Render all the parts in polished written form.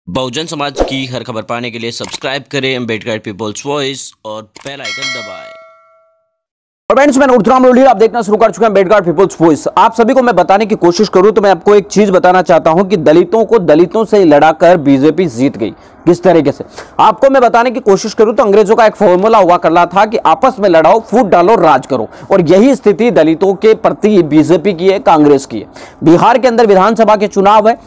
बहुजन समाज की हर खबर पाने के लिए सब्सक्राइब करें अम्बेडकर पीपल्स वॉइस और बेल आइकन दबाएं। और फ्रेंड्स, मैं उर्दुराम लोधी, आप देखना शुरू कर चुके हैं अम्बेडकर पीपल्स वॉइस। आप सभी को मैं बताने की कोशिश करूं तो मैं आपको एक चीज बताना चाहता हूं कि दलितों को दलितों से लड़ाकर बीजेपी जीत गई। किस तरीके से आपको मैं बताने की कोशिश करूं तो अंग्रेजों का एक फॉर्मूला हुआ करता था कि आपस में लड़ाओ, फूट डालो, राज करो। और यही स्थिति दलितों के प्रति बीजेपी की है, कांग्रेस की है। बिहार के अंदर विधानसभा के चुनाव है।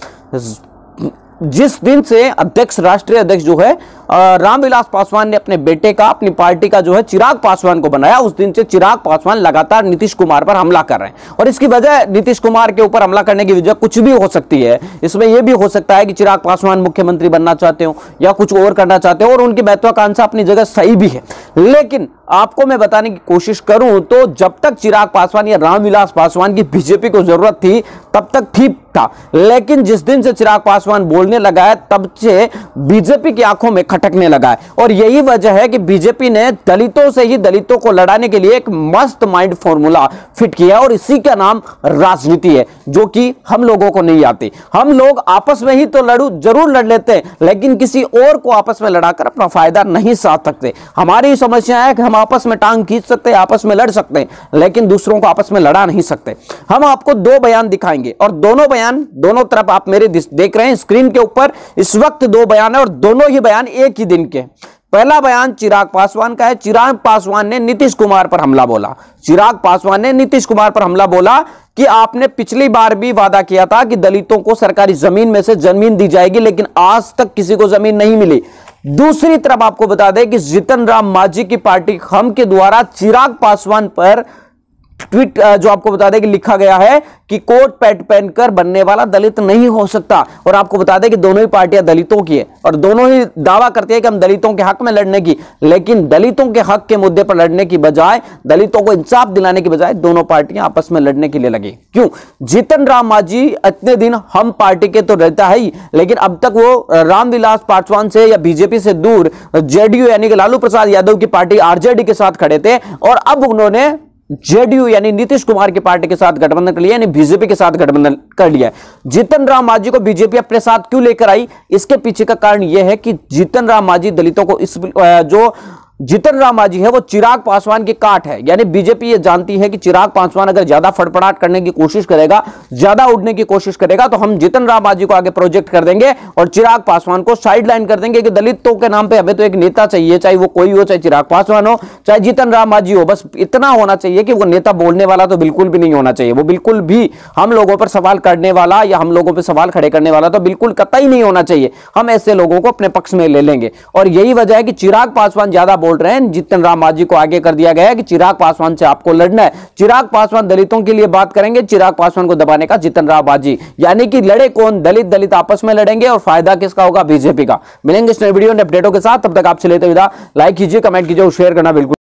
जिस दिन से अध्यक्ष, राष्ट्रीय अध्यक्ष जो है रामविलास पासवान ने अपने बेटे का, अपनी पार्टी का जो है चिराग पासवान को बनाया, उस दिन से चिराग पासवान लगातार नीतीश कुमार पर हमला कर रहे हैं। और इसकी वजह, नीतीश कुमार के ऊपर हमला करने की वजह कुछ भी हो सकती है। इसमें यह भी हो सकता है कि चिराग पासवान मुख्यमंत्री बनना चाहते हो या कुछ और करना चाहते हो, और उनकी महत्वाकांक्षा अपनी जगह सही भी है। लेकिन आपको मैं बताने की कोशिश करूं तो जब तक चिराग पासवान या रामविलास पासवान की बीजेपी को जरूरत थी तब तक ठीक था। लेकिन जिस दिन से चिराग पासवान बोलने लगा है तब से बीजेपी की आंखों में खटकने लगा है। और यही वजह है कि बीजेपी ने दलितों से ही दलितों को लड़ाने के लिए एक मस्त माइंड फॉर्मूला फिट किया है, और इसी का नाम राजनीति है, जो कि हम लोगों को नहीं आती। हम लोग आपस में ही तो जरूर लड़ लेते हैं, लेकिन किसी और को आपस में लड़ाकर अपना फायदा नहीं साध सकते। हमारी समस्या है कि हम आपस में टांग खींच सकते हैं, आपस में लड़ सकते हैं, लेकिन दूसरों को आपस में लड़ा नहीं सकते। हम आपको दो बयान दिखाएंगे, और दोनों बयान, दोनों तरफ आप मेरे देख रहे हैं स्क्रीन के ऊपर, इस वक्त दो बयान है और दोनों ही बयान एक ही दिन के। पहला बयान चिराग पासवान का है। चिराग पासवान ने नीतीश कुमार पर हमला बोला। चिराग पासवान ने नीतीश कुमार पर हमला बोला कि आपने पिछली बार भी वादा किया था कि दलितों को सरकारी जमीन में से जमीन दी जाएगी, लेकिन आज तक किसी को जमीन नहीं मिली। दूसरी तरफ आपको बता दें कि जीतन राम मांझी की पार्टी हम के द्वारा चिराग पासवान पर ट्वीट जो आपको बता दें कि लिखा गया है कि कोट पैंट पहनकर बनने वाला दलित नहीं हो सकता। और आपको बता दें कि दोनों ही पार्टियां दलितों की है और दोनों ही दावा करती है कि हम दलितों के हक में लड़ने की, लेकिन दलितों के हक के मुद्दे पर लड़ने की बजाय, दलितों को इंसाफ दिलाने की बजाय दोनों पार्टियां आपस में लड़ने के लिए लगी। क्यों? जीतन राम मांझी इतने दिन हम पार्टी के तो रहता है ही, लेकिन अब तक वो रामविलास पासवान से या बीजेपी से दूर जेडीयू यानी कि लालू प्रसाद यादव की पार्टी आरजेडी के साथ खड़े थे, और अब उन्होंने जेडीयू यानी नीतीश कुमार की पार्टी के साथ गठबंधन कर लिया, यानी बीजेपी के साथ गठबंधन कर लिया। जीतन राम मांझी को बीजेपी अपने साथ क्यों लेकर आई? इसके पीछे का कारण यह है कि जीतन राम मांझी दलितों को जो जीतन राम मांझी है वो चिराग पासवान की काट है। यानी बीजेपी ये जानती है कि चिराग पासवान अगर ज्यादा फड़फड़ाहट करने की कोशिश करेगा, ज्यादा उड़ने की कोशिश करेगा, तो हम जीतन राम मांझी को आगे प्रोजेक्ट कर देंगे और चिराग पासवान को साइडलाइन कर देंगे कि दलितों के नाम पे हमें तो एक नेता चाहिए, चाहे वो कोई हो, चाहे चिराग पासवान हो, चाहे जीतन राम मांझी हो। बस इतना होना चाहिए कि वो नेता बोलने वाला तो बिल्कुल भी नहीं होना चाहिए, वो बिल्कुल भी हम लोगों पर सवाल करने वाला या हम लोगों पर सवाल खड़े करने वाला तो बिल्कुल कतई नहीं होना चाहिए। हम ऐसे लोगों को अपने पक्ष में ले लेंगे, और यही वजह है कि चिराग पासवान ज्यादा बोल रहे हैं। जीतन राम मांझी को आगे कर दिया गया है कि चिराग पासवान से आपको लड़ना है। चिराग पासवान दलितों के लिए बात करेंगे, चिराग पासवान को दबाने का जीतन राम मांझी। यानी कि लड़े कौन? दलित आपस में लड़ेंगे, और फायदा किसका होगा? बीजेपी का। मिलेंगे इस नए वीडियो ने अपडेटों के साथ, तब तक आपसे लेते विदा। लाइक कीजिए, कमेंट कीजिए और शेयर करना बिल्कुल